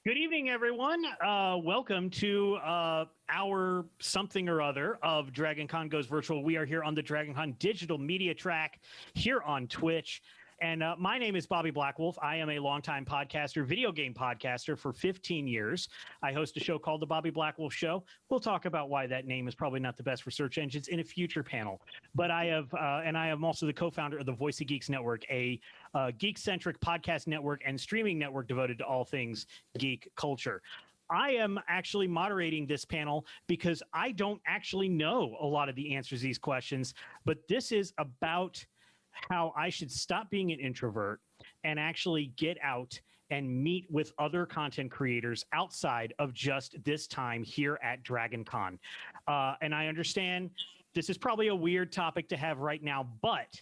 Good evening, everyone. Welcome to our something or other of DragonCon Goes Virtual. We are here on the DragonCon digital media track here on Twitch. And my name is Bobby Blackwolf. I am a longtime podcaster, video game podcaster for 15 years. I host a show called The Bobby Blackwolf Show. We'll talk about why that name is probably not the best for search engines in a future panel. But I am also the co-founder of the Voice of Geeks Network, a geek-centric podcast network and streaming network devoted to all things geek culture. I am actually moderating this panel because I don't actually know a lot of the answers to these questions, but this is about how I should stop being an introvert and actually get out and meet with other content creators outside of just this time here at DragonCon. And I understand this is probably a weird topic to have right now, but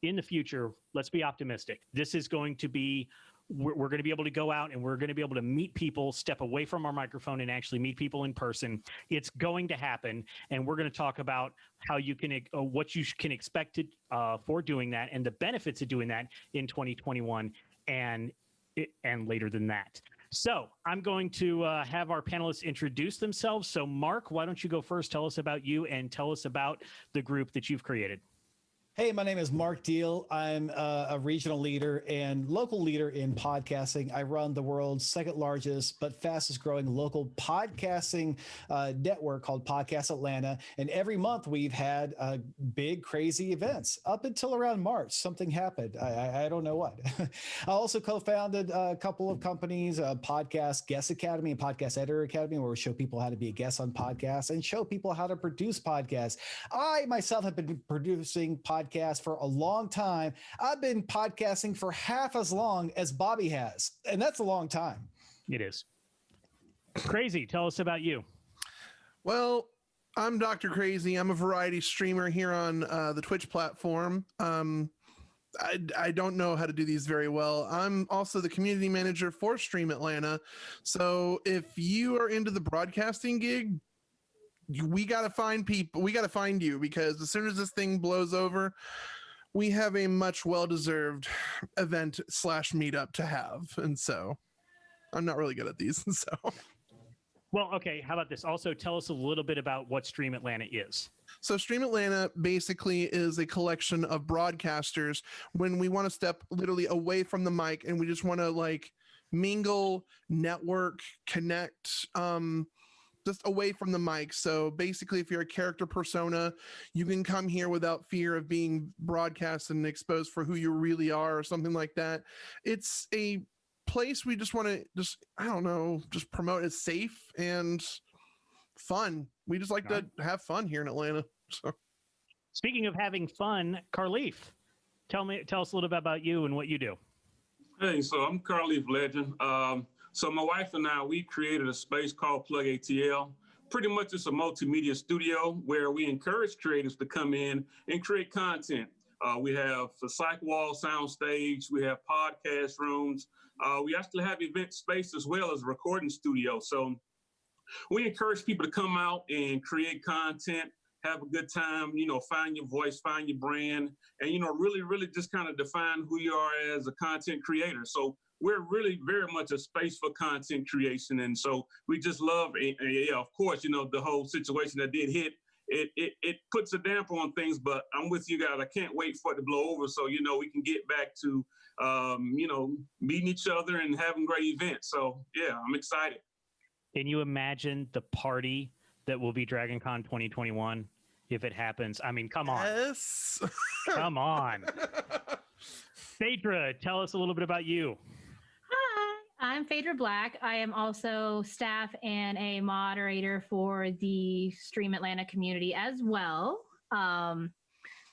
in the future, let's be optimistic. This is going to be, we're going to be able to go out and we're going to be able to meet people, step away from our microphone and actually meet people in person. It's going to happen. And we're going to talk about how you can, what you can expect for doing that and the benefits of doing that in 2021 and later than that. So I'm going to have our panelists introduce themselves. So Mark, why don't you go first? Tell us about you and tell us about the group that you've created. Hey, my name is Mark Deal. I'm a regional leader and local leader in podcasting. I run the world's second largest but fastest growing local podcasting network called Podcast Atlanta. And every month we've had big, crazy events up until around March. Something happened. I don't know what. I also co-founded a couple of companies, Podcast Guest Academy and Podcast Editor Academy, where we show people how to be a guest on podcasts and show people how to produce podcasts. I myself have been producing podcasts for a long time. I've been podcasting for half as long as Bobby has, and that's a long time. It is. Crazy, tell us about you. Well, I'm Dr. Crazy. I'm a variety streamer here on the Twitch platform. I don't know how to do these very well. I'm also the community manager for Stream Atlanta. So if you are into the broadcasting gig, we got to find people. We got to find you, because as soon as this thing blows over, we have a much well-deserved event / meetup to have. And so I'm not really good at these. So, well, okay. How about this? Also, tell us a little bit about what Stream Atlanta is. So Stream Atlanta basically is a collection of broadcasters when we want to step literally away from the mic and we just want to like mingle, network, connect, just away from the mic. So basically, if you're a character persona, you can come here without fear of being broadcast and exposed for who you really are or something like that. It's a place we just want to I don't know, just promote as safe and fun. We just like to have fun here in Atlanta. So, speaking of having fun, Carleaf, tell us a little bit about you and what you do. Hey, so I'm Carleaf Legend. So my wife and I, we created a space called Plug ATL. Pretty much it's a multimedia studio where we encourage creators to come in and create content. We have a psych wall soundstage. We have podcast rooms. We actually have event space as well as a recording studio. So we encourage people to come out and create content, have a good time, find your voice, find your brand, and, really, really just kind of define who you are as a content creator. So we're really very much a space for content creation. And so we just love, of course, the whole situation that did hit, it puts a damper on things, but I'm with you guys. I can't wait for it to blow over so, we can get back to, meeting each other and having great events. So, yeah, I'm excited. Can you imagine the party that will be DragonCon 2021 if it happens? I mean, come on. Yes. Come on. Phaedra, tell us a little bit about you. Hi, I'm Phaedra Black. I am also staff and a moderator for the Stream Atlanta community as well.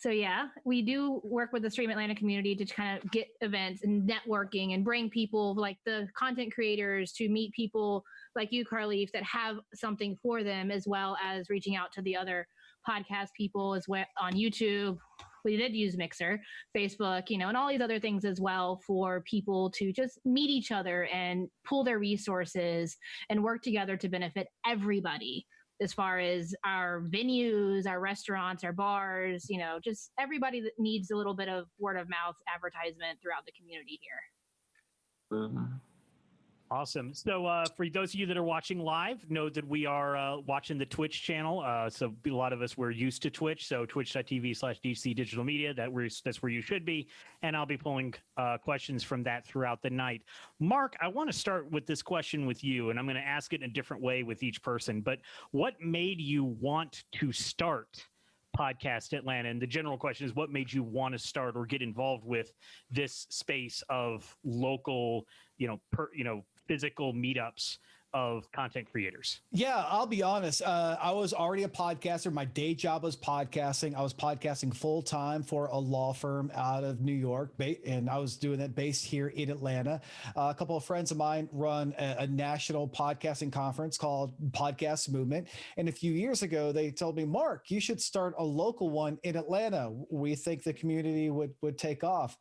So yeah, we do work with the Stream Atlanta community to kind of get events and networking and bring people like the content creators to meet people like you, Carleaf, that have something for them, as well as reaching out to the other podcast people as well on YouTube. We did use Mixer, Facebook, and all these other things as well for people to just meet each other and pool their resources and work together to benefit everybody, as far as our venues, our restaurants, our bars, just everybody that needs a little bit of word of mouth advertisement throughout the community here. Awesome. So for those of you that are watching live, know that we are watching the Twitch channel. So a lot of us, we're used to Twitch. So twitch.tv/DC Digital Media, that's where you should be. And I'll be pulling questions from that throughout the night. Mark, I want to start with this question with you, and I'm going to ask it in a different way with each person. But what made you want to start Podcast Atlanta? And the general question is, what made you want to start or get involved with this space of local, physical meetups of content creators? Yeah, I'll be honest. I was already a podcaster. My day job was podcasting. I was podcasting full time for a law firm out of New York, and I was doing that based here in Atlanta. A couple of friends of mine run a national podcasting conference called Podcast Movement. And a few years ago, they told me, Mark, you should start a local one in Atlanta. We think the community would take off.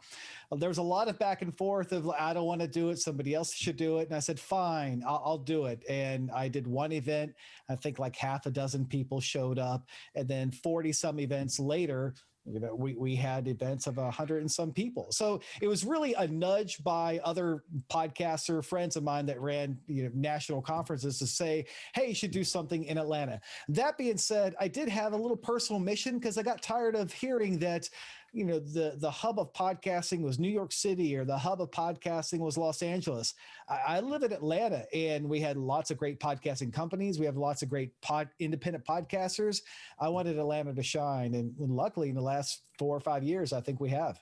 There was a lot of back and forth of, I don't want to do it. Somebody else should do it. And I said, fine, I'll do it. And I did one event. I think like half a dozen people showed up. And then 40 some events later, we had events of 100 and some people. So it was really a nudge by other podcaster friends of mine that ran national conferences to say, hey, you should do something in Atlanta. That being said, I did have a little personal mission because I got tired of hearing that the hub of podcasting was New York City or the hub of podcasting was Los Angeles. I live in Atlanta, and we had lots of great podcasting companies. We have lots of great independent podcasters. I wanted Atlanta to shine, and luckily in the last 4 or 5 years, I think we have.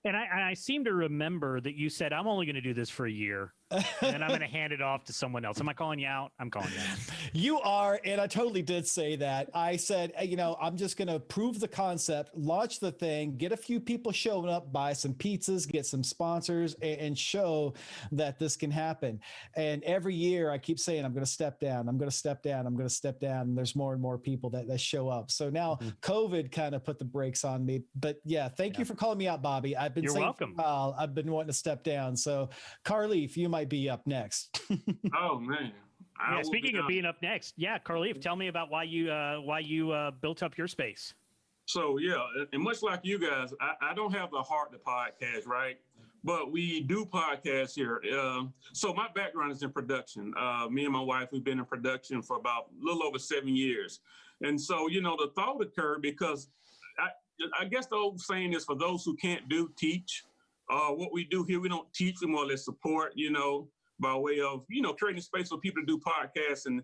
And I seem to remember that you said, I'm only going to do this for a year, and then I'm going to hand it off to someone else. Am I calling you out? I'm calling you out. You are, and I totally did say that. I said, I'm just going to prove the concept, launch the thing, get a few people showing up, buy some pizzas, get some sponsors, and show that this can happen. And every year I keep saying, I'm going to step down. I'm going to step down. I'm going to step down. And there's more and more people that show up. So now COVID kind of put the brakes on me. But yeah, thank you for calling me out, Bobby. You're welcome. For a while, I've been wanting to step down. So Carly, if you might be up next. Oh man. Yeah, speaking of being up next, Carleef, tell me about why you built up your space. So yeah, and much like you guys, I don't have the heart to podcast, right? But we do podcasts here. So my background is in production. Me and my wife, we've been in production for about a little over 7 years. And so, the thought occurred because I guess the old saying is, for those who can't do, teach. What we do here, we don't teach, we more or less support, by way of, creating space for people to do podcasts. And,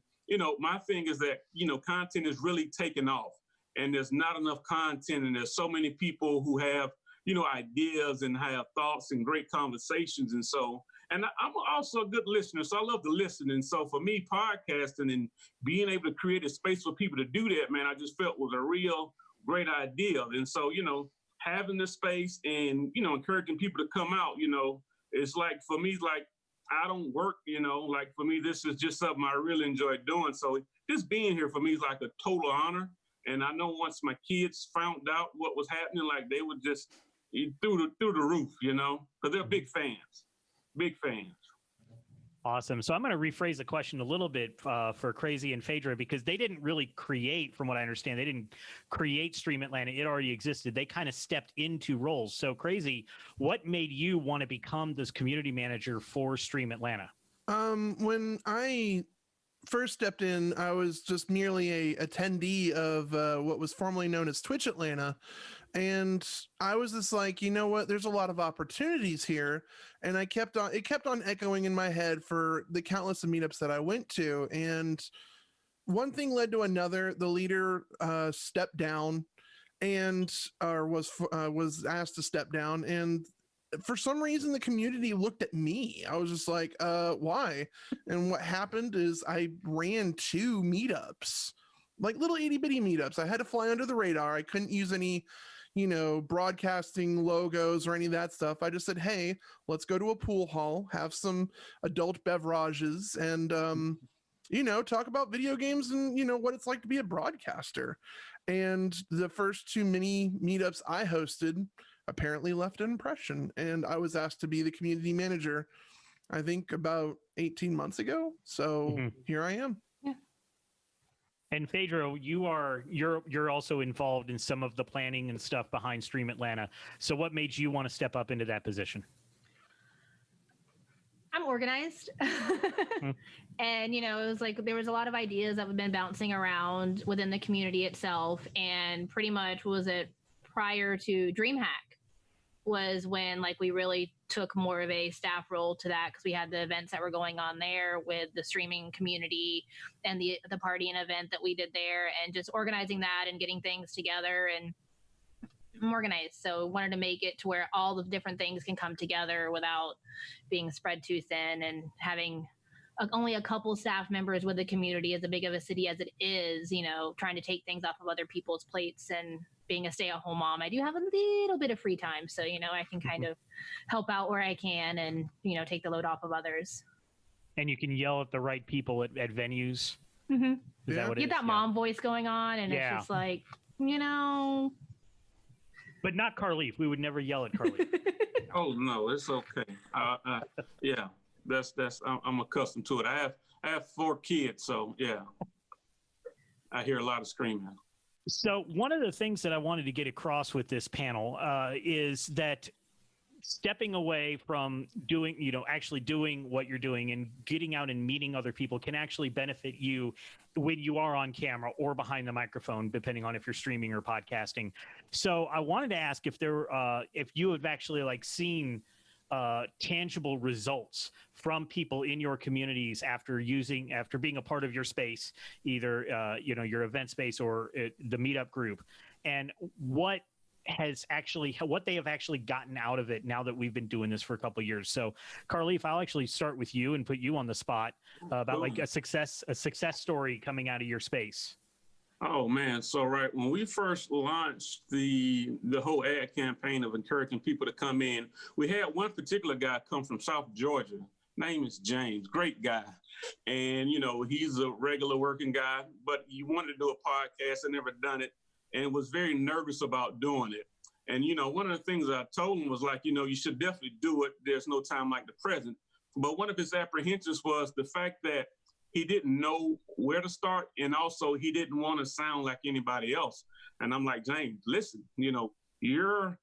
my thing is that, content is really taking off, and there's not enough content. And there's so many people who have, ideas and have thoughts and great conversations. And so, and I'm also a good listener, so I love to listen. And so for me, podcasting and being able to create a space for people to do that, man, I just felt was a real great idea. And so, having the space and, encouraging people to come out, it's like, for me, like, I don't work, like for me, this is just something I really enjoy doing. So just being here for me is like a total honor. And I know once my kids found out what was happening, like they would just through the roof, because they're big fans. Awesome. So I'm going to rephrase the question a little bit for Crazy and Phaedra, because they didn't really create, from what I understand, they didn't create Stream Atlanta. It already existed. They kind of stepped into roles. So Crazy, what made you want to become this community manager for Stream Atlanta? When I first stepped in, I was just merely a attendee of what was formerly known as Twitch Atlanta. And I was just like, you know what, there's a lot of opportunities here. And it kept on echoing in my head for the countless of meetups that I went to. And one thing led to another. The leader stepped down and was asked to step down. And for some reason, the community looked at me. I was just like, why? And what happened is I ran 2 meetups, like little itty bitty meetups. I had to fly under the radar. I couldn't use any broadcasting logos or any of that stuff. I just said, hey, let's go to a pool hall, have some adult beverages, and, talk about video games and, what it's like to be a broadcaster. And the first 2 mini meetups I hosted apparently left an impression. And I was asked to be the community manager, I think about 18 months ago. So here I am. And Phaedra, you're also involved in some of the planning and stuff behind Stream Atlanta. So what made you want to step up into that position? I'm organized. And, it was like there was a lot of ideas that have been bouncing around within the community itself. And pretty much was it prior to DreamHack was when like we really took more of a staff role to that, because we had the events that were going on there with the streaming community and the party and event that we did there, and just organizing that and getting things together and organized. So wanted to make it to where all the different things can come together without being spread too thin, and having only a couple staff members with the community, as big of a city as it is, trying to take things off of other people's plates. And being a stay-at-home mom, I do have a little bit of free time, so I can kind of help out where I can, and take the load off of others. And you can yell at the right people at venues. Mm-hmm. Is that what Get it that is? mom voice going on, and it's just like, But not Carleaf. We would never yell at Carleaf. Oh no, it's okay. Yeah, I'm accustomed to it. I have 4 kids, so yeah, I hear a lot of screaming. So one of the things that I wanted to get across with this panel is that stepping away from doing, actually doing what you're doing and getting out and meeting other people can actually benefit you when you are on camera or behind the microphone, depending on if you're streaming or podcasting. So I wanted to ask if you have actually seen tangible results from people in your communities after being a part of your space, either your event space or the Meetup group, and what they have actually gotten out of it now that we've been doing this for a couple of years. So Carleaf, I'll actually start with you and put you on the spot about a success story coming out of your space. Oh man, so right when we first launched the whole ad campaign of encouraging people to come in, we had one particular guy come from South Georgia. Name is James, great guy. And he's a regular working guy, but he wanted to do a podcast and never done it, and was very nervous about doing it. And one of the things I told him was you should definitely do it. There's no time like the present. But one of his apprehensions was the fact that he didn't know where to start, and also he didn't want to sound like anybody else. And I'm like, James, listen, you're,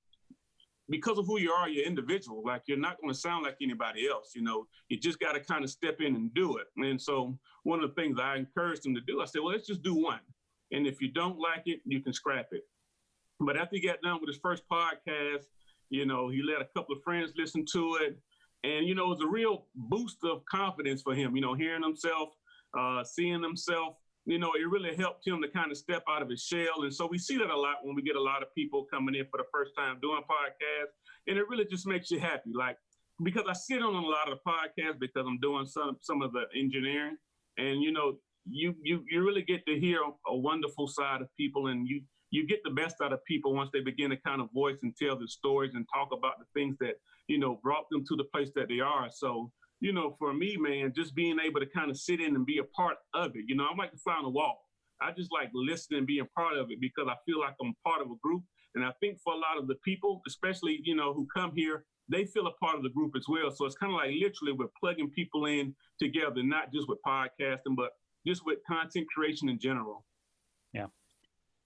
because of who you are, you're individual. You're not going to sound like anybody else. You just got to kind of step in and do it. And so one of the things I encouraged him to do, I said, well, let's just do one. And if you don't like it, you can scrap it. But after he got done with his first podcast, he let a couple of friends listen to it. And, it was a real boost of confidence for him, hearing himself, seeing himself, it really helped him to kind of step out of his shell. And so we see that a lot when we get a lot of people coming in for the first time doing podcasts. And it really just makes you happy. Because I sit on a lot of the podcasts because I'm doing some of the engineering. And, you really get to hear a wonderful side of people, and you get the best out of people once they begin to kind of voice and tell their stories and talk about the things that, brought them to the place that they are. So, for me, man, just being able to kind of sit in and be a part of it, I'm like the fly on the wall. I just like listening and being part of it because I feel like I'm part of a group. And I think for a lot of the people, especially, who come here, they feel a part of the group as well. So it's kind of like literally we're plugging people in together, not just with podcasting, but just with content creation in general. Yeah.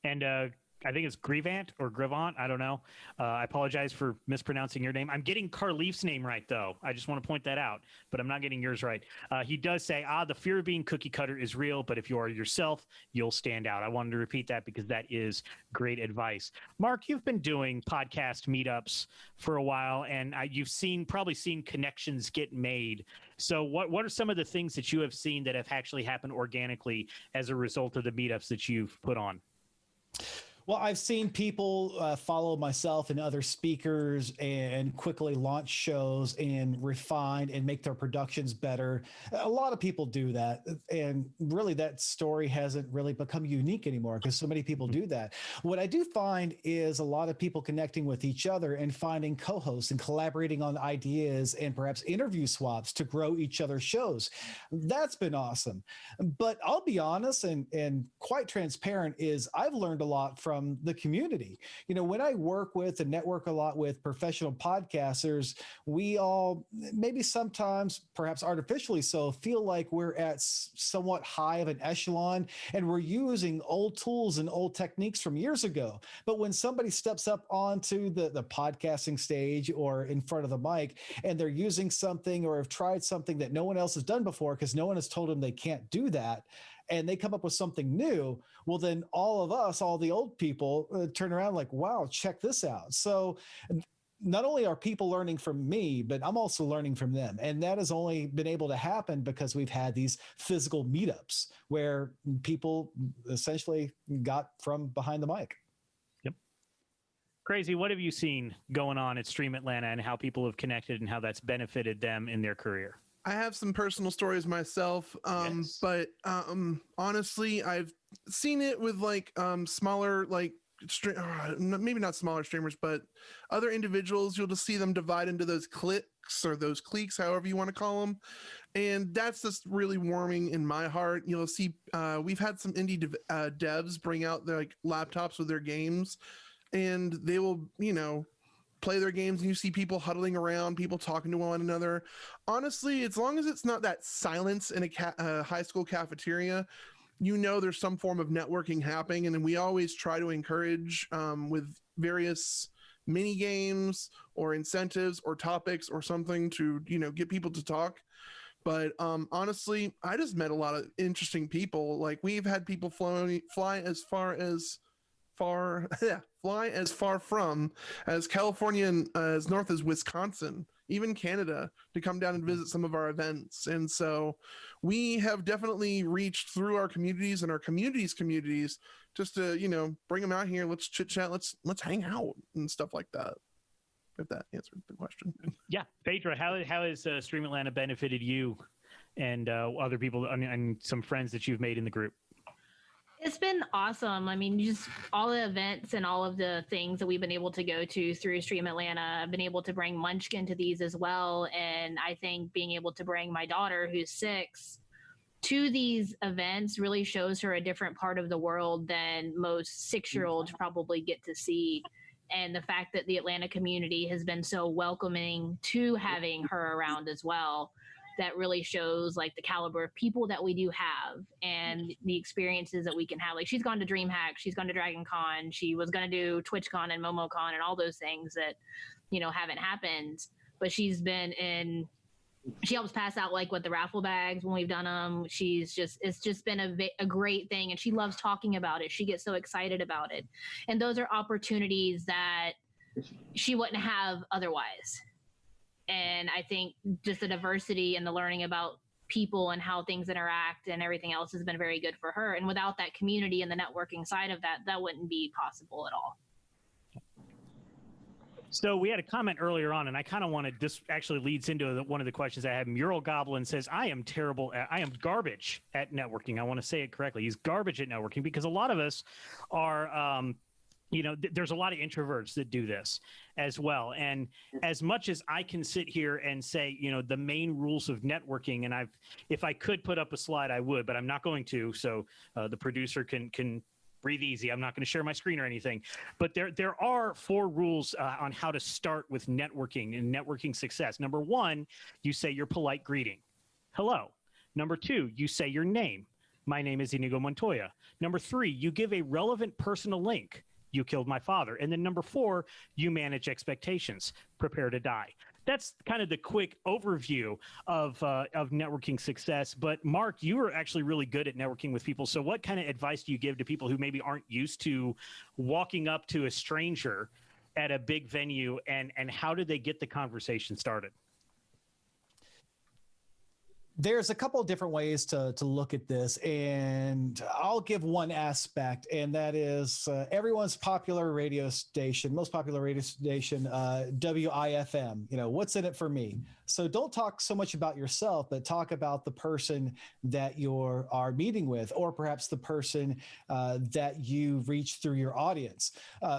And I think it's Grivant or Grivant. I don't know. I apologize for mispronouncing your name. I'm getting Carleaf's name right, though. I just want to point that out, but I'm not getting yours right. He does say, the fear of being cookie cutter is real, but if you are yourself, you'll stand out. I wanted to repeat that because that is great advice. Mark, you've been doing podcast meetups for a while, and you've probably seen connections get made. So what are some of the things that you have seen that have actually happened organically as a result of the meetups that you've put on? Well, I've seen people follow myself and other speakers and quickly launch shows and refine and make their productions better. A lot of people do that. And really, that story hasn't really become unique anymore because so many people do that. What I do find is a lot of people connecting with each other and finding co-hosts and collaborating on ideas and perhaps interview swaps to grow each other's shows. That's been awesome. But I'll be honest and quite transparent is I've learned a lot from from the community. When I work with and network a lot with professional podcasters, we all, maybe sometimes, perhaps artificially so, feel like we're at somewhat high of an echelon and we're using old tools and old techniques from years ago. But when somebody steps up onto the podcasting stage or in front of the mic and they're using something or have tried something that no one else has done before because no one has told them they can't do that, and they come up with something new, well, then all of us, all the old people, turn around like, wow, check this out. So not only are people learning from me, but I'm also learning from them. And that has only been able to happen because we've had these physical meetups where people essentially got from behind the mic. Yep. Crazy. What have you seen going on at Stream Atlanta and how people have connected and how that's benefited them in their career? I have some personal stories myself, Yes. but honestly, I've seen it with like smaller, like maybe not smaller streamers, but other individuals. You'll just see them divide into those cliques or those cliques, however you want to call them, and that's just really warming in my heart. You'll see we've had some indie devs bring out their like laptops with their games, and they will play their games, and you see people huddling around, people talking to one another. Honestly, as long as it's not that silence in a high school cafeteria, there's some form of networking happening. And then we always try to encourage with various mini games or incentives or topics or something to get people to talk. But honestly, I just met a lot of interesting people. Like, we've had people fly as far from as California and as north as Wisconsin, even Canada, to come down and visit some of our events. And so we have definitely reached through our communities and our communities just to bring them out here. Let's chit chat, let's hang out and stuff like that, if that answered the question. Yeah. Phaedra, how has Stream Atlanta benefited you and other people and some friends that you've made in the group? It's been awesome. I mean, just all the events and all of the things that we've been able to go to through Stream Atlanta. I've been able to bring Munchkin to these as well. And I think being able to bring my daughter, who's 6, to these events really shows her a different part of the world than most 6-year-olds probably get to see. And the fact that the Atlanta community has been so welcoming to having her around as well, that really shows like the caliber of people that we do have and the experiences that we can have. Like, she's gone to DreamHack, she's gone to DragonCon, she was going to do TwitchCon and MomoCon and all those things that, haven't happened. But she helps pass out like the raffle bags when we've done them. It's just been a great thing. And she loves talking about it. She gets so excited about it. And those are opportunities that she wouldn't have otherwise. And I think just the diversity and the learning about people and how things interact and everything else has been very good for her. And without that community and the networking side of that wouldn't be possible at all. So we had a comment earlier on, and I kind of wanted, this actually leads into one of the questions I had. Mural Goblin says, I am garbage at networking. I want to say it correctly. He's garbage at networking because a lot of us are, there's a lot of introverts that do this as well. And as much as I can sit here and say, the main rules of networking, and if I could put up a slide, I would, but I'm not going to. So the producer can breathe easy. I'm not going to share my screen or anything, but there are 4 rules on how to start with networking and networking success. Number 1, you say your polite greeting. Hello. Number 2, you say your name. My name is Inigo Montoya. Number 3, you give a relevant personal link. You killed my father. And then number 4, you manage expectations. Prepare to die. That's kind of the quick overview of networking success. But Mark, you are actually really good at networking with people. So what kind of advice do you give to people who maybe aren't used to walking up to a stranger at a big venue, and how do they get the conversation started? There's a couple of different ways to look at this, and I'll give one aspect, and that is everyone's most popular radio station, WIFM. What's in it for me? So don't talk so much about yourself, but talk about the person that you are meeting with, or perhaps the person that you reach through your audience.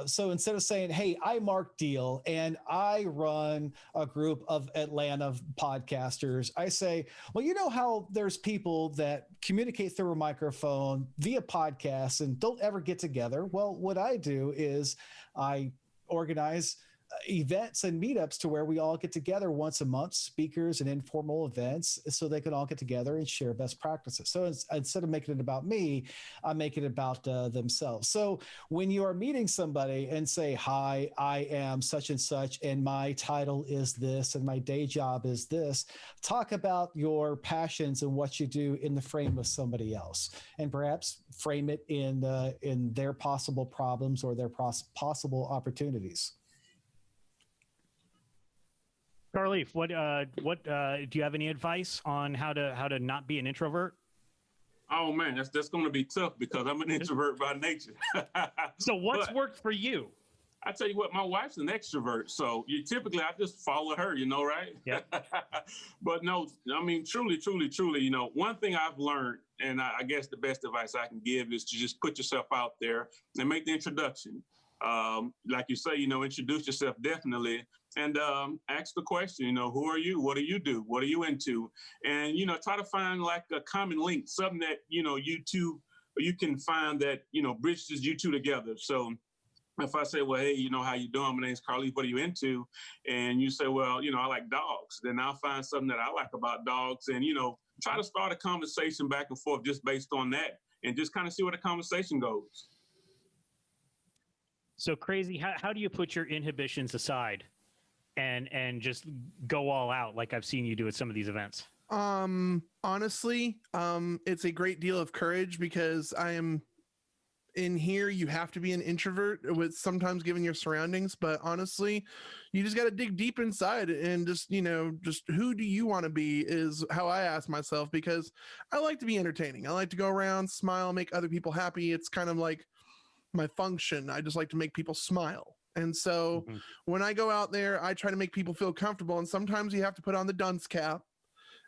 So instead of saying, hey, I'm Mark Deal, and I run a group of Atlanta podcasters, I say, well, Well, you know how there's people that communicate through a microphone via podcasts and don't ever get together. Well, what I do is I organize events and meetups to where we all get together once a month, speakers and informal events, so they can all get together and share best practices. So instead of making it about me, I make it about themselves. So when you are meeting somebody and say, hi, I am such and such, and my title is this, and my day job is this, talk about your passions and what you do in the frame of somebody else, and perhaps frame it in their possible problems or their possible opportunities. Carleaf, what do you have any advice on how to not be an introvert? Oh man, that's going to be tough because I'm an introvert by nature. So what's worked for you? I tell you what, my wife's an extrovert, so typically I just follow her, right? Yeah. But no, I mean, truly, one thing I've learned, and I guess the best advice I can give is to just put yourself out there and make the introduction. Like you say, introduce yourself definitely. And ask the question, who are you? What do you do? What are you into? And, try to find like a common link, something that, you can find that, bridges you two together. So if I say, well, hey, how you doing? My name's Carleaf. What are you into? And you say, well, I like dogs. Then I'll find something that I like about dogs and, try to start a conversation back and forth just based on that and just kind of see where the conversation goes. So Crazy, how do you put your inhibitions aside and just go all out like I've seen you do at some of these events? Honestly, it's a great deal of courage because I am in here. You have to be an introvert with sometimes given your surroundings, but honestly, you just got to dig deep inside and just who do you want to be is how I ask myself, because I like to be entertaining. I like to go around, smile, make other people happy. It's kind of like my function. I just like to make people smile. And so when I go out there, I try to make people feel comfortable. And sometimes you have to put on the dunce cap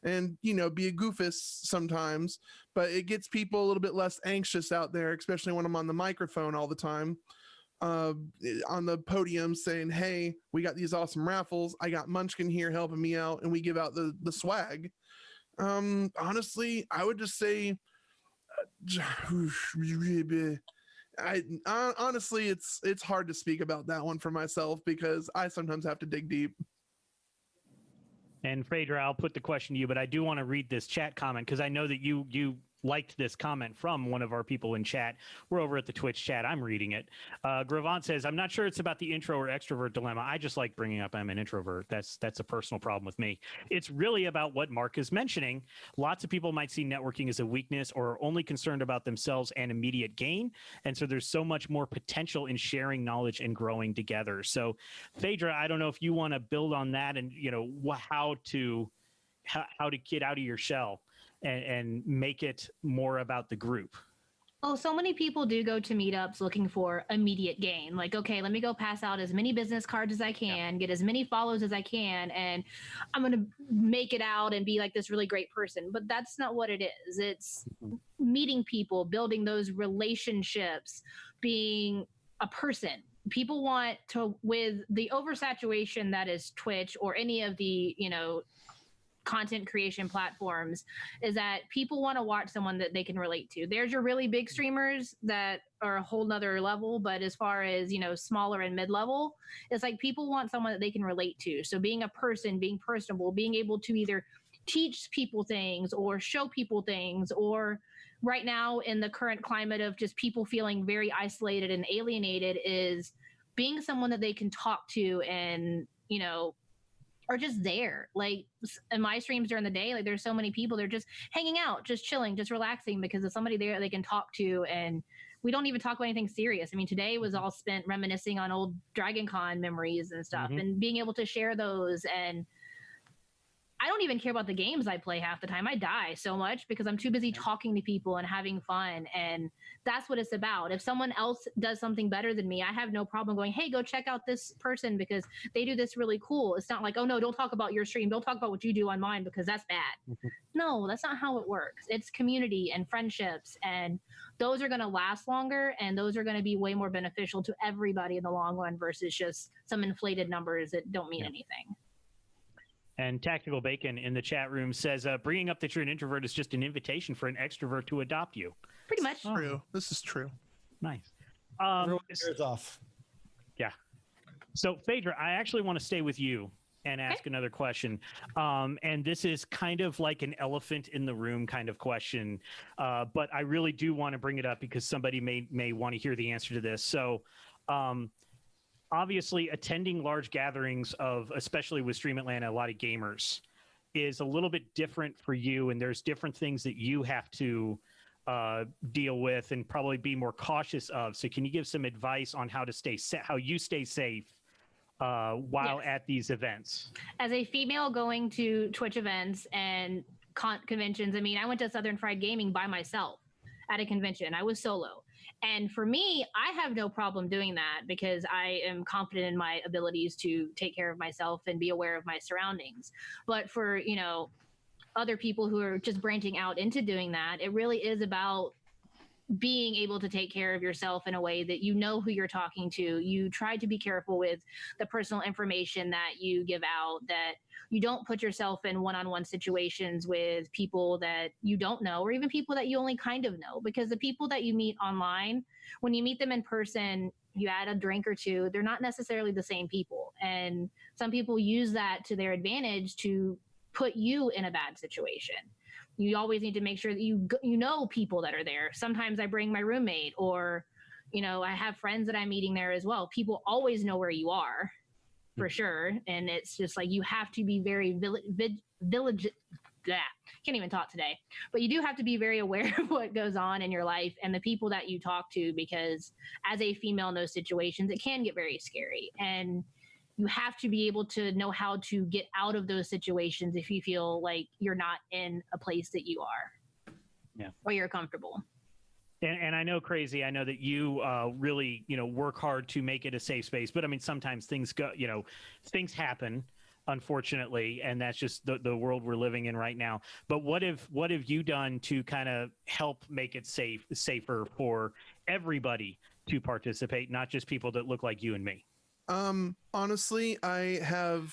and, be a goofus sometimes, but it gets people a little bit less anxious out there, especially when I'm on the microphone all the time, on the podium saying, hey, we got these awesome raffles. I got Munchkin here helping me out. And we give out the swag. Honestly, I would just say, honestly, it's hard to speak about that one for myself because I sometimes have to dig deep. And Phaedra, I'll put the question to you, but I do want to read this chat comment because I know that you liked this comment from one of our people in chat. We're over at the Twitch chat. I'm reading it. Gravant says, I'm not sure it's about the intro or extrovert dilemma. I just like bringing up I'm an introvert. That's a personal problem with me. It's really about what Mark is mentioning. Lots of people might see networking as a weakness or are only concerned about themselves and immediate gain. And so there's so much more potential in sharing knowledge and growing together. So Phaedra, I don't know if you want to build on that and, how to get out of your shell and make it more about the group. Oh, so many people do go to meetups looking for immediate gain. Like, okay, let me go pass out as many business cards as I can, get as many follows as I can, and I'm going to make it out and be like this really great person. But that's not what it is. It's meeting people, building those relationships, being a person. People want to, with the oversaturation that is Twitch or any of the, content creation platforms, is that people want to watch someone that they can relate to. There's your really big streamers that are a whole nother level, but as far as, smaller and mid-level, it's like people want someone that they can relate to. So being a person, being personable, being able to either teach people things or show people things, or right now in the current climate of just people feeling very isolated and alienated, is being someone that they can talk to and, are just there. Like in my streams during the day, like there's so many people, they're just hanging out, just chilling, just relaxing because there's somebody there they can talk to. And we don't even talk about anything serious. I mean, today was all spent reminiscing on old DragonCon memories and stuff, and being able to share those. And I don't even care about the games I play half the time. I die so much because I'm too busy talking to people and having fun. And that's what it's about. If someone else does something better than me, I have no problem going, hey, go check out this person because they do this really cool. It's not like, oh no, don't talk about your stream. Don't talk about what you do on mine because that's bad. No, that's not how it works. It's community and friendships, and those are going to last longer, and those are going to be way more beneficial to everybody in the long run versus just some inflated numbers that don't mean anything. And Tactical Bacon in the chat room says, bringing up that you're an introvert is just an invitation for an extrovert to adopt you. Pretty much. True. This is true. Nice. Everyone bears off. Yeah. So, Phaedra, I actually want to stay with you and ask another question. And this is kind of like an elephant in the room kind of question. But I really do want to bring it up because somebody may want to hear the answer to this. So, obviously, attending large gatherings of, especially with Stream Atlanta, a lot of gamers, is a little bit different for you. And there's different things that you have to deal with and probably be more cautious of. So can you give some advice on how to how you stay safe while at these events? As a female going to Twitch events and conventions, I mean, I went to Southern Fried Gaming by myself at a convention. I was solo. And for me, I have no problem doing that because I am confident in my abilities to take care of myself and be aware of my surroundings. But for, other people who are just branching out into doing that, it really is about being able to take care of yourself in a way that you know who you're talking to. You try to be careful with the personal information that you give out, that you don't put yourself in one-on-one situations with people that you don't know, or even people that you only kind of know, because the people that you meet online, when you meet them in person, you add a drink or two, they're not necessarily the same people. And some people use that to their advantage to put you in a bad situation. You always need to make sure that you know people that are there. Sometimes I bring my roommate, or I have friends that I'm meeting there as well. People always know where you are, for sure. And it's just like you have to be very can't even talk today. But you do have to be very aware of what goes on in your life and the people that you talk to, because as a female in those situations, it can get very scary. And you have to be able to know how to get out of those situations if you feel like you're not in a place that you are, or you're comfortable. And I know, Crazy, I know that you really, work hard to make it a safe space. But I mean, sometimes things go, things happen, unfortunately, and that's just the world we're living in right now. But what have you done to kind of help make it safer for everybody to participate, not just people that look like you and me? Honestly, I have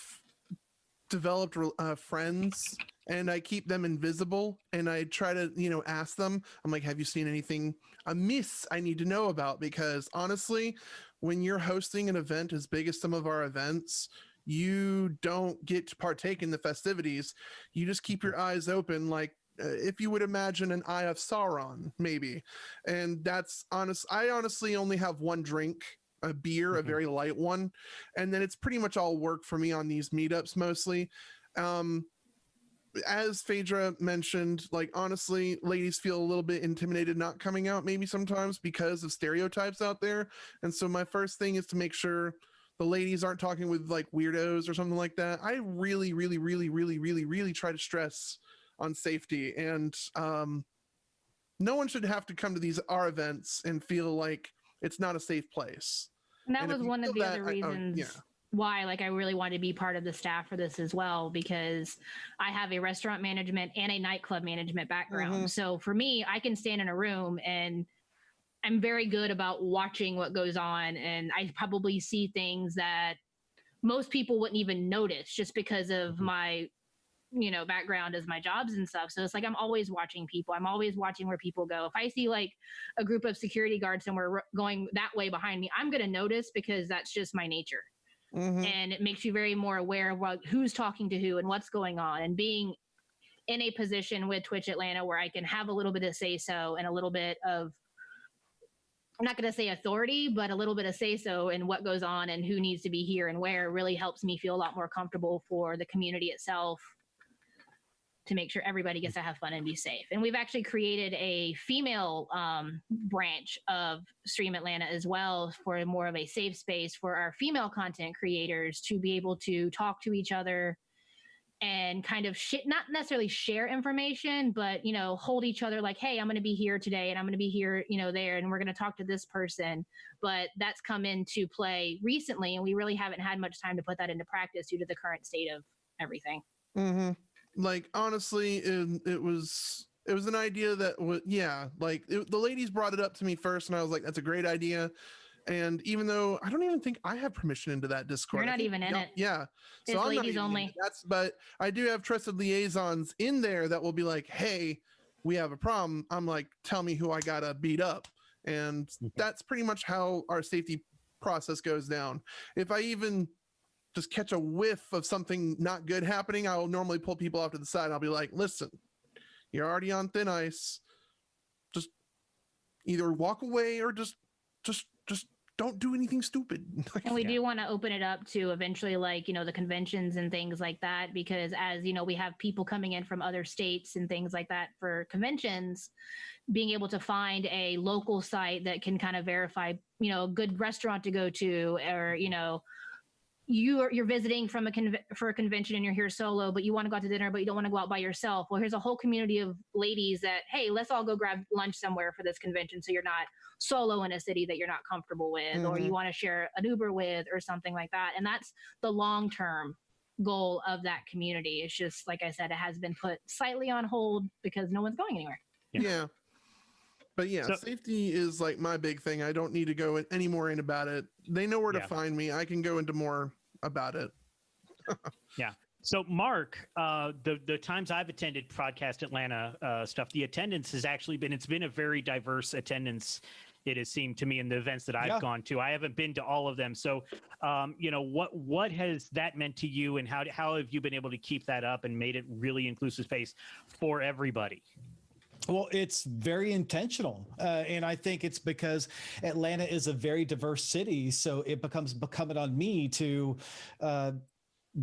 developed friends, and I keep them invisible, and I try to, ask them. I'm like, have you seen anything amiss I need to know about? Because honestly, when you're hosting an event as big as some of our events, you don't get to partake in the festivities. You just keep your eyes open, like if you would imagine an Eye of Sauron, maybe. And that's honest. I honestly only have one drink, a beer, a very light one, and then it's pretty much all work for me on these meetups mostly. As Phaedra mentioned, like honestly, ladies feel a little bit intimidated not coming out maybe sometimes because of stereotypes out there. And so my first thing is to make sure the ladies aren't talking with like weirdos or something like that. I really, really, really, really, really, really try to stress on safety, and no one should have to come to our events and feel like it's not a safe place. And that was one of the other reasons why, like, I really wanted to be part of the staff for this as well, because I have a restaurant management and a nightclub management background. So for me, I can stand in a room and I'm very good about watching what goes on. And I probably see things that most people wouldn't even notice just because of my background as my jobs and stuff. So it's like I'm always watching people. I'm always watching where people go. If I see like a group of security guards somewhere going that way behind me, I'm going to notice, because that's just my nature. And it makes you very more aware of who's talking to who and what's going on. And being in a position with Twitch Atlanta where I can have a little bit of say-so and a little bit of, I'm not going to say authority, but a little bit of say-so in what goes on and who needs to be here and where, really helps me feel a lot more comfortable for the community itself, to make sure everybody gets to have fun and be safe. And we've actually created a female branch of Stream Atlanta as well, for more of a safe space for our female content creators to be able to talk to each other and kind of not necessarily share information, but, hold each other like, hey, I'm going to be here today and I'm going to be here, there, and we're going to talk to this person. But that's come into play recently, and we really haven't had much time to put that into practice due to the current state of everything. Like, honestly, it was an idea that the ladies brought it up to me first, and I was like, that's a great idea. And even though I don't even think I have permission into that Discord. You're not even in it. Yeah. It's I'm not ladies even only. but I do have trusted liaisons in there that will be like, hey, we have a problem. I'm like, tell me who I gotta beat up. And that's pretty much how our safety process goes down. If I even just catch a whiff of something not good happening, I'll normally pull people off to the side. I'll be like, listen, you're already on thin ice. Just either walk away or just don't do anything stupid. And we do want to open it up to eventually, like, the conventions and things like that, because as we have people coming in from other states and things like that for conventions, being able to find a local site that can kind of verify, a good restaurant to go to, or, you're visiting from for a convention and you're here solo, but you want to go out to dinner, but you don't want to go out by yourself. Well, here's a whole community of ladies that, hey, let's all go grab lunch somewhere for this convention, so you're not solo in a city that you're not comfortable with, or you want to share an Uber with, or something like that. And that's the long-term goal of that community. It's just, like I said, it has been put slightly on hold because no one's going anywhere. Yeah. But yeah, safety is like my big thing. I don't need to go any more in about it. They know where to find me. I can go into more about it. Yeah. So Mark, the times I've attended Podcast Atlanta stuff, the attendance has actually it's been a very diverse attendance. It has seemed to me in the events that I've gone to. I haven't been to all of them. So, what has that meant to you, and how have you been able to keep that up and made it really inclusive space for everybody? Well, it's very intentional. And I think it's because Atlanta is a very diverse city. So it becomes incumbent on me to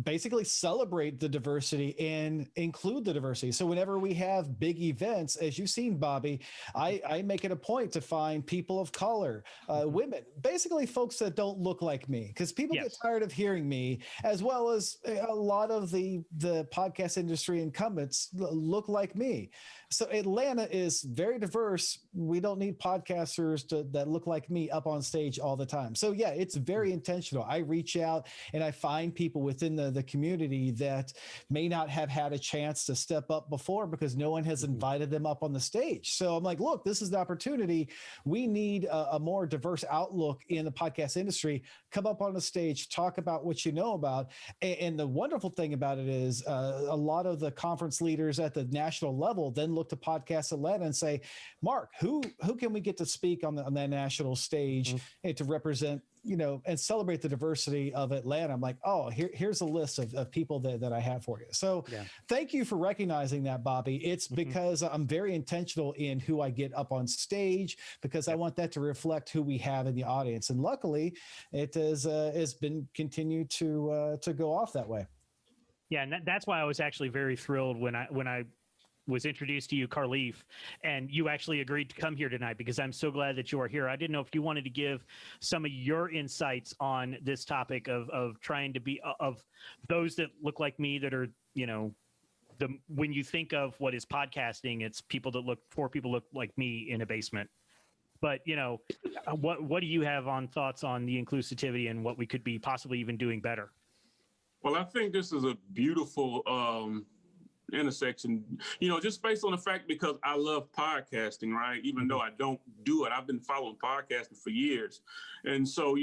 basically celebrate the diversity and include the diversity. So whenever we have big events, as you've seen, Bobby, I make it a point to find people of color, women, basically folks that don't look like me, because people get tired of hearing me, as well as a lot of the podcast industry incumbents look like me. So Atlanta is very diverse. We don't need podcasters that look like me up on stage all the time. So yeah, it's very intentional. I reach out and I find people within the community that may not have had a chance to step up before because no one has invited them up on the stage. So I'm like, look, this is the opportunity. We need a more diverse outlook in the podcast industry. Come up on the stage, talk about what you know about. And the wonderful thing about it is a lot of the conference leaders at the national level then look to Podcast Atlanta and say, Mark, who can we get to speak on that national stage and to represent, and celebrate the diversity of Atlanta? I'm like, oh, here's a list of people that I have for you. So thank you for recognizing that, Bobby. It's because I'm very intentional in who I get up on stage, because I want that to reflect who we have in the audience. And luckily it has been continued to go off that way. Yeah. And that's why I was actually very thrilled when I was introduced to you, Carleef, and you actually agreed to come here tonight, because I'm so glad that you are here. I didn't know if you wanted to give some of your insights on this topic of trying to be of those that look like me, that are, when you think of what is podcasting, it's people that look like me in a basement. But, what do you have on thoughts on the inclusivity and what we could be possibly even doing better? Well, I think this is a beautiful intersection, just based on the fact, because I love podcasting, right? Even though I don't do it, I've been following podcasting for years. And so,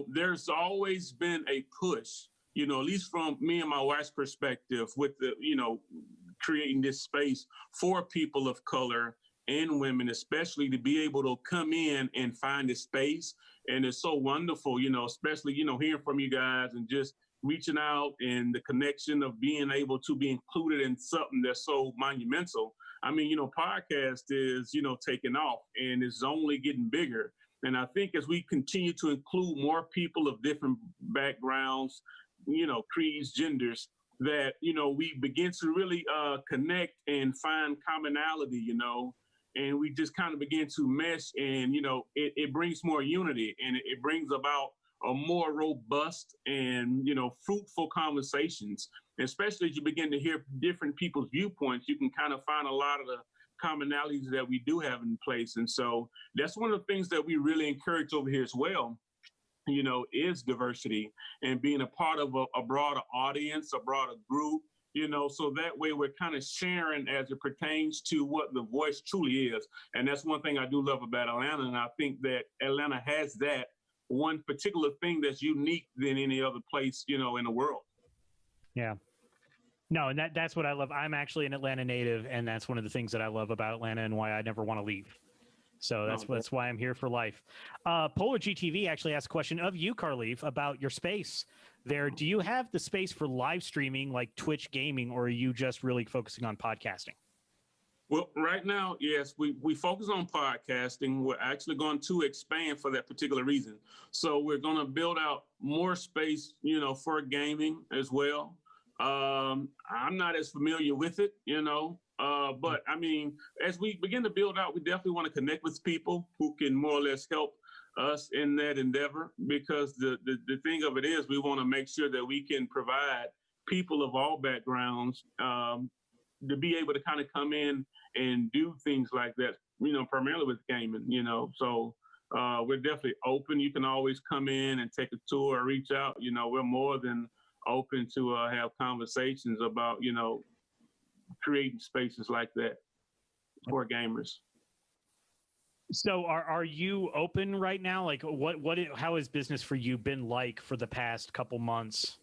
there's always been a push, at least from me and my wife's perspective, with the, creating this space for people of color and women, especially, to be able to come in and find a space. And it's so wonderful, especially, hearing from you guys and just reaching out, and the connection of being able to be included in something that's so monumental. I mean, podcast is, taking off, and it's only getting bigger. And I think as we continue to include more people of different backgrounds, creeds, genders, that, we begin to really connect and find commonality, and we just kind of begin to mesh, and, it brings more unity, and it brings about a more robust and, fruitful conversations. Especially as you begin to hear different people's viewpoints, you can kind of find a lot of the commonalities that we do have in place. And so that's one of the things that we really encourage over here as well, is diversity, and being a part of a broader audience, a broader group, so that way we're kind of sharing as it pertains to what the voice truly is. And that's one thing I do love about Atlanta. And I think that Atlanta has that one particular thing that's unique than any other place, in the world. Yeah. No, and that's what I love. I'm actually an Atlanta native, and that's one of the things that I love about Atlanta and why I never want to leave. So that's why I'm here for life. Polar GTV actually asked a question of you, Carlev, about your space there. Do you have the space for live streaming like Twitch gaming, or are you just really focusing on podcasting? Well, right now, yes, we focus on podcasting. We're actually going to expand for that particular reason. So we're going to build out more space, for gaming as well. I'm not as familiar with it, but I mean, as we begin to build out, we definitely want to connect with people who can more or less help us in that endeavor, because the thing of it is we want to make sure that we can provide people of all backgrounds to be able to kind of come in and do things like that, primarily with gaming, so we're definitely open. You can always come in and take a tour or reach out. We're more than open to have conversations about, creating spaces like that for gamers. So are you open right now? Like how has business for you been like for the past couple months?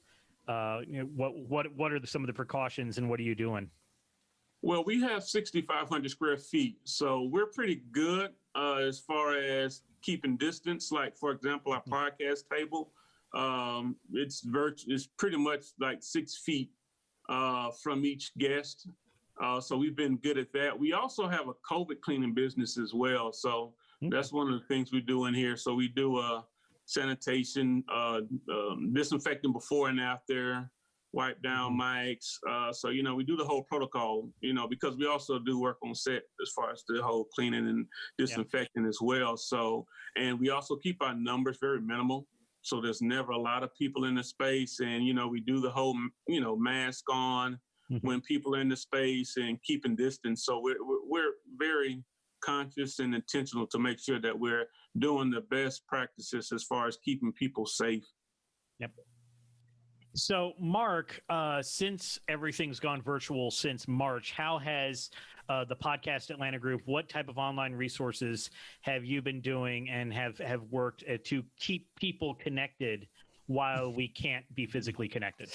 What are some of the precautions and what are you doing? Well, we have 6,500 square feet, so we're pretty good as far as keeping distance. Like, for example, our podcast table, it's pretty much like 6 feet from each guest. So we've been good at that. We also have a COVID cleaning business as well. So that's one of the things we do in here. So we do sanitation, disinfecting before and after, wipe down mics. So, we do the whole protocol, because we also do work on set as far as the whole cleaning and disinfecting as well. So, and we also keep our numbers very minimal. So there's never a lot of people in the space. And, we do the whole, mask on when people are in the space and keeping distance. So we're very conscious and intentional to make sure that we're doing the best practices as far as keeping people safe. Yep. So, Mark, since everything's gone virtual since March, how has the Podcast Atlanta group, what type of online resources have you been doing and have worked to keep people connected while we can't be physically connected?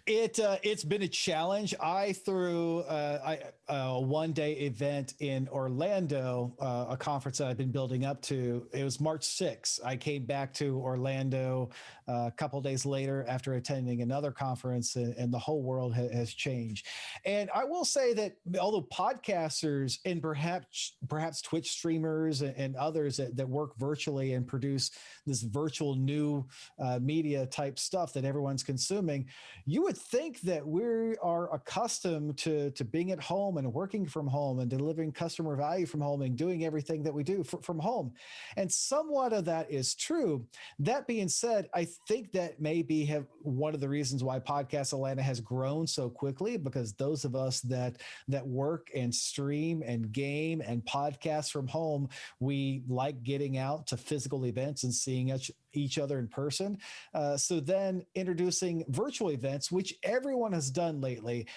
It's been a challenge. I threw a one-day event in Orlando, a conference that I've been building up to. It was March 6th. I came back to Orlando a couple days later after attending another conference, and the whole world has changed. And I will say that although podcasters and perhaps Twitch streamers and others that work virtually and produce this virtual new media type stuff that everyone's consuming, you would think that we are accustomed to being at home and working from home and delivering customer value from home and doing everything that we do from home. And somewhat of that is true. That being said, I think that may be one of the reasons why Podcast Atlanta has grown so quickly, because those of us that work and stream and game and podcast from home, we like getting out to physical events and seeing each other in person. So then introducing virtual events, which everyone has done lately,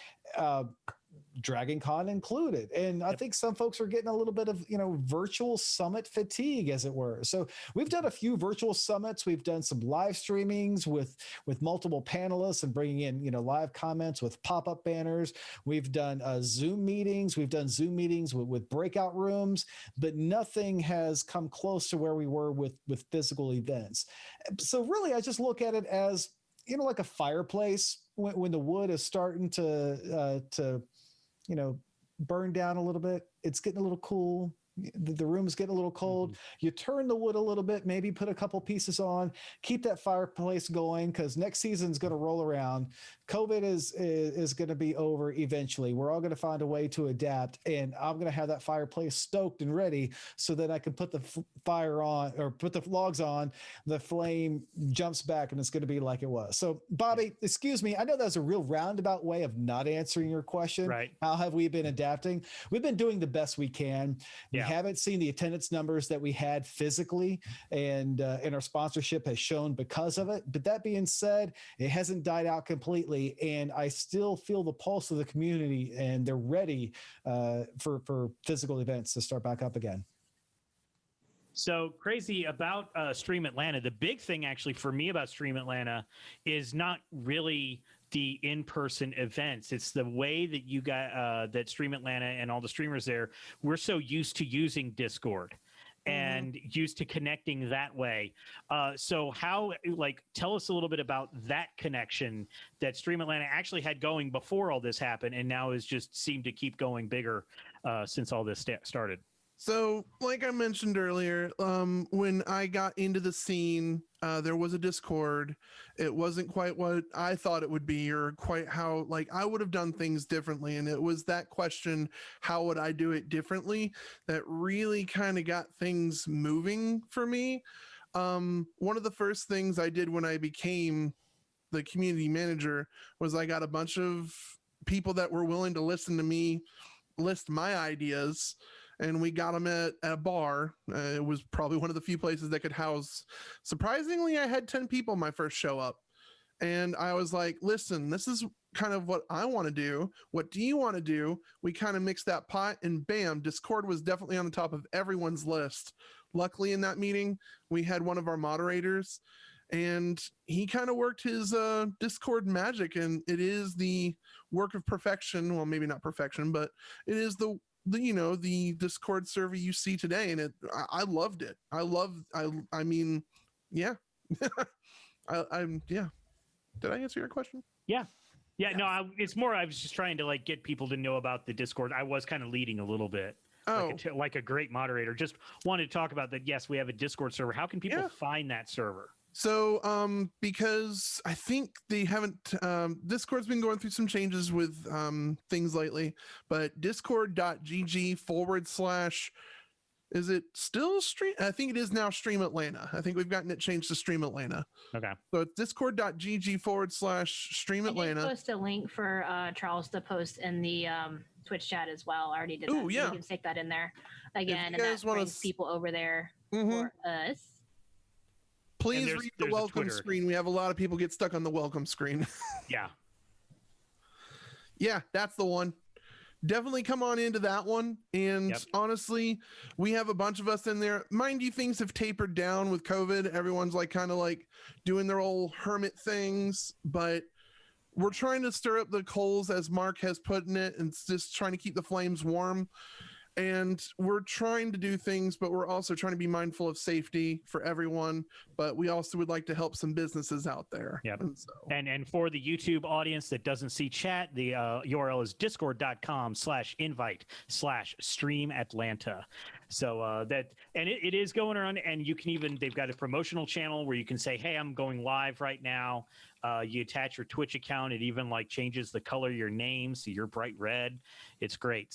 DragonCon included. And I think some folks are getting a little bit of, virtual summit fatigue, as it were. So we've done a few virtual summits. We've done some live streamings with multiple panelists and bringing in, live comments with pop-up banners. We've done Zoom meetings. We've done Zoom meetings with breakout rooms, but nothing has come close to where we were with physical events. So really, I just look at it as, like a fireplace when the wood is starting to burn down a little bit. It's getting a little cool. The room is getting a little cold. You turn the wood a little bit, maybe put a couple pieces on, keep that fireplace going, because next season is going to roll around. COVID is going to be over eventually. We're all going to find a way to adapt, and I'm going to have that fireplace stoked and ready so that I can put the fire on or put the logs on. The flame jumps back, and it's going to be like it was. So, Bobby, excuse me. I know that was a real roundabout way of not answering your question. Right. How have we been adapting? We've been doing the best we can. We haven't seen the attendance numbers that we had physically, and our sponsorship has shown because of it. But that being said, it hasn't died out completely, and I still feel the pulse of the community, and they're ready for physical events to start back up again. So crazy about Stream Atlanta. The big thing actually for me about Stream Atlanta is not really the in-person events. It's the way that you got that Stream Atlanta and all the streamers there, we're so used to using Discord and used to connecting that way. So how, like, tell us a little bit about that connection that Stream Atlanta actually had going before all this happened and now is just seemed to keep going bigger since all this started. So, like I mentioned earlier, when I got into the scene, there was a Discord. It wasn't quite what I thought it would be, or quite how, like, I would have done things differently. And it was that question, how would I do it differently, that really kind of got things moving for me. One of the first things I did when I became the community manager was I got a bunch of people that were willing to listen to me list my ideas, and we got them at a bar. It was probably one of the few places that could house. Surprisingly, I had 10 people my first show up. And I was like, listen, this is kind of what I want to do. What do you want to do? We kind of mixed that pot, and bam, Discord was definitely on the top of everyone's list. Luckily, in that meeting, we had one of our moderators, and he kind of worked his Discord magic, and it is the work of perfection. Well, maybe not perfection, but it is the Discord server you see today, and I loved it. I mean, yeah. I'm yeah. Did I answer your question? Yeah. No, it's more I was just trying to like get people to know about the Discord. I was kind of leading a little bit. Like a great moderator. Just wanted to talk about that. Yes, we have a Discord server. How can people find that server? So, because I think they haven't, Discord's been going through some changes with things lately, but discord.gg / is it still Stream? I think it is now Stream Atlanta. I think we've gotten it changed to Stream Atlanta. Okay. So it's discord.gg / Stream Atlanta. I did post a link for Charles to post in the Twitch chat as well. I already did that. Ooh, yeah. So you can stick that in there again, and that brings people over there for us. Please read the welcome screen. We have a lot of people get stuck on the welcome screen. Yeah. Yeah, that's the one. Definitely come on into that one. And honestly, we have a bunch of us in there. Mind you, things have tapered down with COVID. Everyone's like kind of like doing their old hermit things, but we're trying to stir up the coals, as Mark has put in it, and just trying to keep the flames warm. And we're trying to do things, but we're also trying to be mindful of safety for everyone. But we also would like to help some businesses out there. Yep. And for the YouTube audience that doesn't see chat, the URL is discord.com/invite/streamatlanta. So it is going around, and you can even, they've got a promotional channel where you can say, hey, I'm going live right now. You attach your Twitch account. It even like changes the color of your name, so you're bright red. It's great.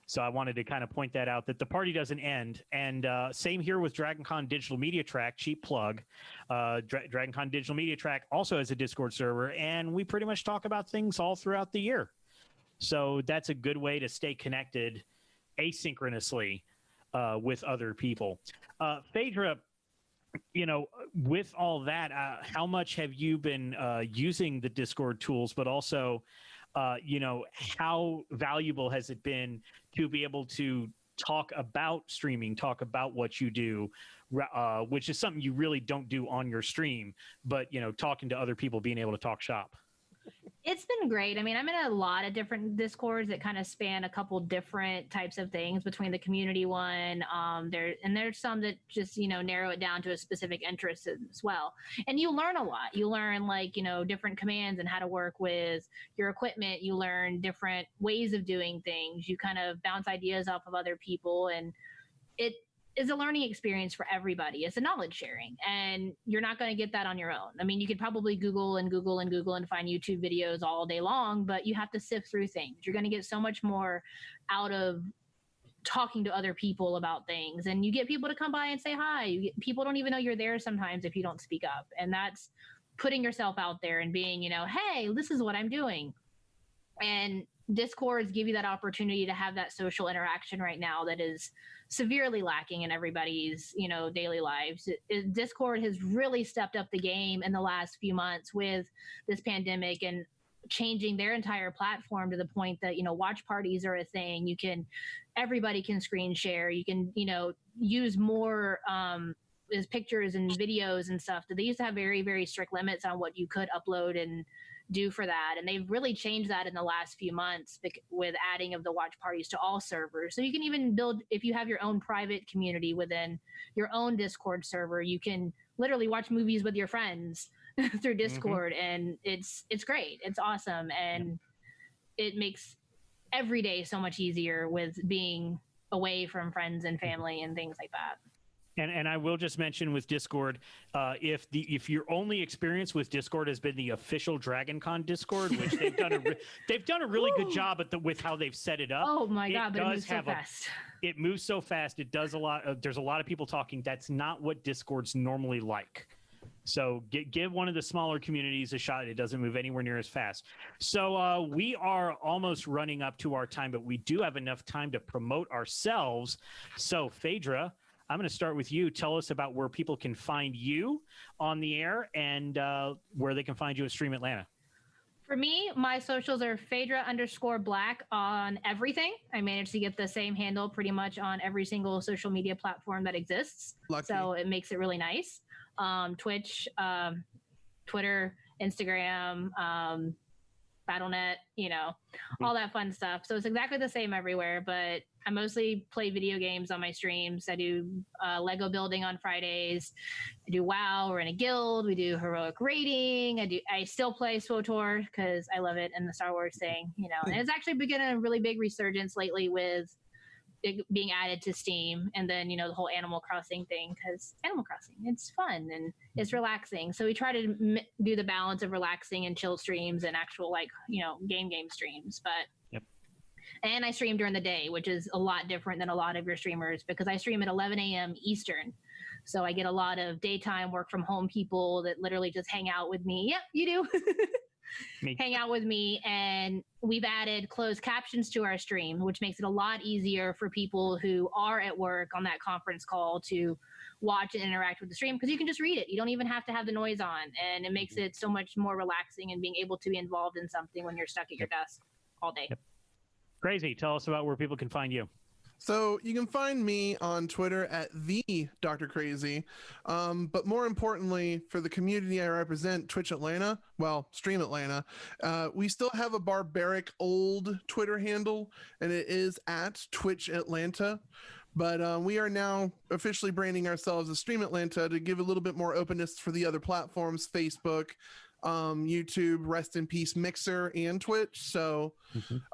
So I wanted to kind of point that out, that the party doesn't end. And same here with DragonCon Digital Media Track, cheap plug. DragonCon Digital Media Track also has a Discord server, and we pretty much talk about things all throughout the year. So that's a good way to stay connected asynchronously with other people. Phaedra, with all that, how much have you been using the Discord tools, but also how valuable has it been to be able to talk about streaming, talk about what you do, which is something you really don't do on your stream, but, talking to other people, being able to talk shop? It's been great. I mean, I'm in a lot of different Discords that kind of span a couple different types of things between the community one. There's some that just, narrow it down to a specific interest as well. And you learn a lot. You learn different commands and how to work with your equipment. You learn different ways of doing things. You kind of bounce ideas off of other people, and it is a learning experience for everybody. It's a knowledge sharing, and you're not going to get that on your own. I mean, you could probably Google and find YouTube videos all day long, but you have to sift through things. You're going to get so much more out of talking to other people about things, and you get people to come by and say hi. People don't even know you're there sometimes if you don't speak up, and that's putting yourself out there and being, hey, this is what I'm doing. And Discords give you that opportunity to have that social interaction right now that is severely lacking in everybody's, daily lives. Discord has really stepped up the game in the last few months with this pandemic, and changing their entire platform to the point that, watch parties are a thing. Everybody can screen share. You can, use more as pictures and videos and stuff. They used to have very, very strict limits on what you could upload and do for that. And they've really changed that in the last few months with adding of the watch parties to all servers. So you can even build, if you have your own private community within your own Discord server, you can literally watch movies with your friends through Discord. And it's great. It's awesome. And it makes every day so much easier with being away from friends and family and things like that. And I will just mention with Discord, if your only experience with Discord has been the official DragonCon Discord, which they've done a really good job with how they've set it up. Oh my God, but it moves so fast. It moves so fast. It does a lot. There's a lot of people talking. That's not what Discord's normally like. So give one of the smaller communities a shot. It doesn't move anywhere near as fast. So we are almost running up to our time, but we do have enough time to promote ourselves. So Phaedra, I'm going to start with you. Tell us about where people can find you on the air and where they can find you at Stream Atlanta. For me, my socials are Phaedra_Black on everything. I managed to get the same handle pretty much on every single social media platform that exists. Lucky. So it makes it really nice. Twitch, Twitter, Instagram, Battle.net, all that fun stuff. So it's exactly the same everywhere, but I mostly play video games on my streams. I do Lego building on Fridays. I do WoW. We're in a guild. We do heroic raiding. I still play SWTOR because I love it and the Star Wars thing, And it's actually beginning a really big resurgence lately with it being added to Steam, and then the whole Animal Crossing thing, because Animal Crossing, it's fun and it's relaxing. So we try to do the balance of relaxing and chill streams and actual game streams. But and I stream during the day, which is a lot different than a lot of your streamers because I stream at 11 a.m. Eastern. So I get a lot of daytime work from home people that literally just hang out with me. Yep, you do. Hang out with me, and we've added closed captions to our stream, which makes it a lot easier for people who are at work on that conference call to watch and interact with the stream because you can just read it. You don't even have to have the noise on, and it makes it so much more relaxing and being able to be involved in something when you're stuck at your desk all day. Crazy. Tell us about where people can find you. So you can find me on Twitter at the Dr. Crazy. But more importantly, for the community I represent, Twitch Atlanta, Stream Atlanta, we still have a barbaric old Twitter handle, and it is at Twitch Atlanta. But we are now officially branding ourselves as Stream Atlanta to give a little bit more openness for the other platforms, Facebook, YouTube, rest in peace, Mixer, and Twitch. So,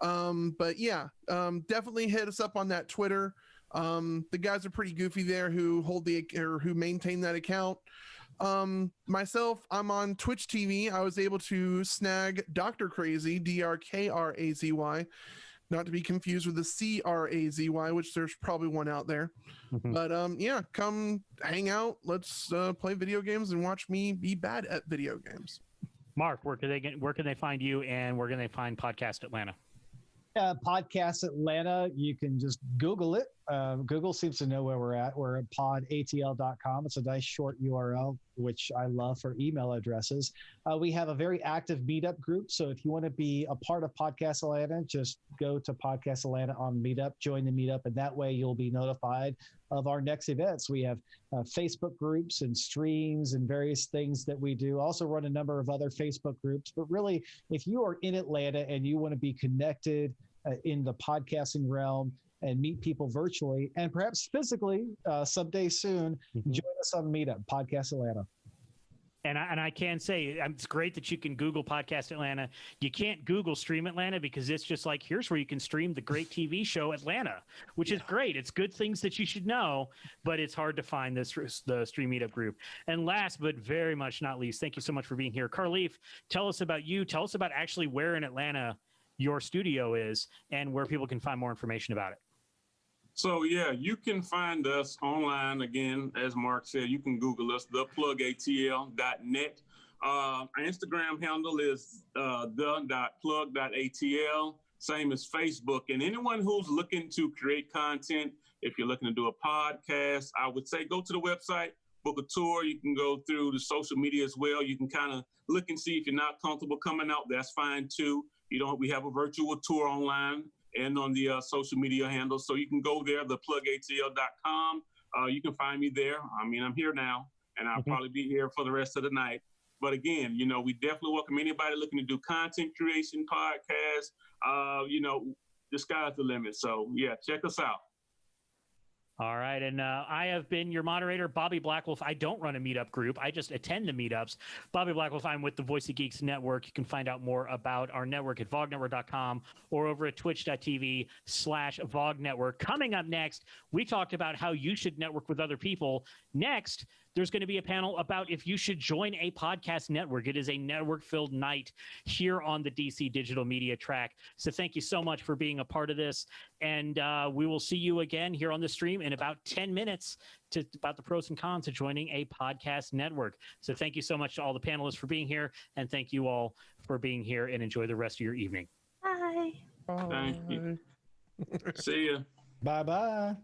but yeah, definitely hit us up on that Twitter. The guys are pretty goofy there who who maintain that account. Myself, I'm on Twitch TV. I was able to snag Dr. Crazy, DRKRAZY, not to be confused with the CRAZY, which there's probably one out there. But yeah, come hang out. Let's play video games and watch me be bad at video games. Mark, where can they find you, and where can they find Podcast Atlanta? Podcast Atlanta, you can just Google it. Google seems to know where we're at. We're at podatl.com. It's a nice short URL, which I love for email addresses. We have a very active Meetup group. So if you want to be a part of Podcast Atlanta, just go to Podcast Atlanta on Meetup, join the Meetup, and that way you'll be notified of our next events. We have Facebook groups and streams and various things that we do. Also run a number of other Facebook groups. But really, if you are in Atlanta and you want to be connected in the podcasting realm and meet people virtually and perhaps physically someday soon, join us on Meetup, Podcast Atlanta. And I can say it's great that you can Google Podcast Atlanta. You can't Google Stream Atlanta because it's just like, here's where you can stream the great TV show Atlanta, which is great. It's good things that you should know, but it's hard to find the Stream Meetup group. And last but very much not least, thank you so much for being here. Carleef, tell us about you. Tell us about actually where in Atlanta your studio is and where people can find more information about it. So yeah, you can find us online. Again, as Mark said, you can Google us, theplugatl.net. Our Instagram handle is the.plug.atl, same as Facebook. And anyone who's looking to create content, if you're looking to do a podcast, I would say go to the website, book a tour. You can go through the social media as well. You can kind of look and see if you're not comfortable coming out. That's fine too. We have a virtual tour online and on the social media handles. So you can go there, theplugatl.com. You can find me there. I mean, I'm here now, and I'll probably be here for the rest of the night. But again, we definitely welcome anybody looking to do content creation, podcasts. The sky's the limit. So yeah, check us out. All right. And I have been your moderator, Bobby Blackwolf. I don't run a meetup group. I just attend the meetups. Bobby Blackwolf, I'm with the Voice of Geeks Network. You can find out more about our network at vognetwork.com or over at twitch.tv/vognetwork. Coming up next, we talked about how you should network with other people. Next, there's going to be a panel about if you should join a podcast network. It is a network-filled night here on the DC Digital Media Track. So thank you so much for being a part of this. And we will see you again here on the stream in about 10 minutes about the pros and cons of joining a podcast network. So thank you so much to all the panelists for being here. And thank you all for being here, and enjoy the rest of your evening. Bye. Thank you. See ya. Bye-bye.